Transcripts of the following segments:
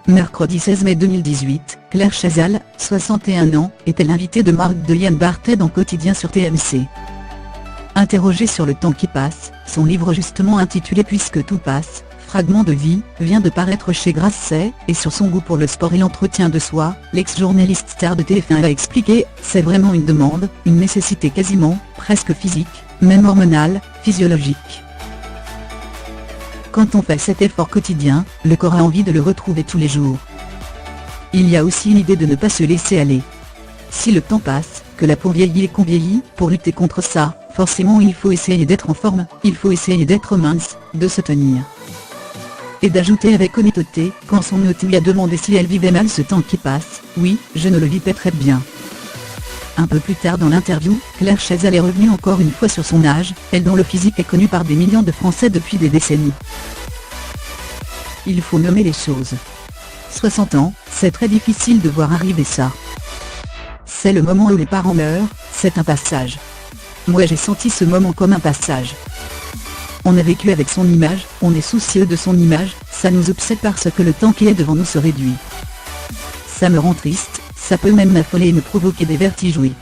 Mercredi 16 mai 2018, Claire Chazal, 61 ans, était l'invitée de Marc de Yann Barthès dans Quotidien sur TMC. Interrogée sur le temps qui passe, son livre justement intitulé Puisque tout passe, fragment de vie, vient de paraître chez Grasset, et sur son goût pour le sport et l'entretien de soi, l'ex-journaliste star de TF1 a expliqué « C'est vraiment une demande, une nécessité quasiment, presque physique, même hormonale, physiologique. Quand on fait cet effort quotidien, le corps a envie de le retrouver tous les jours. Il y a aussi l'idée de ne pas se laisser aller. Si le temps passe, que la peau vieillit et qu'on vieillit, pour lutter contre ça, forcément il faut essayer d'être en forme, il faut essayer d'être mince, de se tenir. » Et d'ajouter avec honnêteté, quand son hôte lui a demandé si elle vivait mal ce temps qui passe, « Oui, je ne le vis pas très bien. » Un peu plus tard dans l'interview, Claire Chazal est revenue encore une fois sur son âge, elle dont le physique est connu par des millions de Français depuis des décennies. Il faut nommer les choses. 60 ans, c'est très difficile de voir arriver ça. C'est le moment où les parents meurent, c'est un passage. Moi j'ai senti ce moment comme un passage. On a vécu avec son image, on est soucieux de son image, ça nous obsède parce que le temps qui est devant nous se réduit. Ça me rend triste, ça peut même m'affoler et me provoquer des vertiges, oui.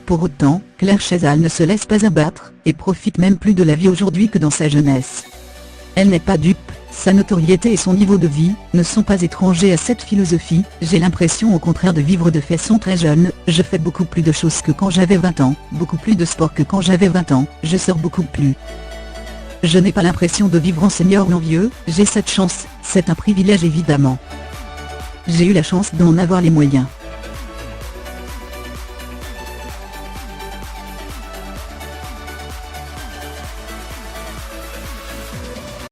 Pour autant, Claire Chazal ne se laisse pas abattre, et profite même plus de la vie aujourd'hui que dans sa jeunesse. Elle n'est pas dupe, sa notoriété et son niveau de vie ne sont pas étrangers à cette philosophie. J'ai l'impression au contraire de vivre de façon très jeune, je fais beaucoup plus de choses que quand j'avais 20 ans, beaucoup plus de sport que quand j'avais 20 ans, je sors beaucoup plus. Je n'ai pas l'impression de vivre en senior ou en vieux, j'ai cette chance, c'est un privilège évidemment. J'ai eu la chance d'en avoir les moyens.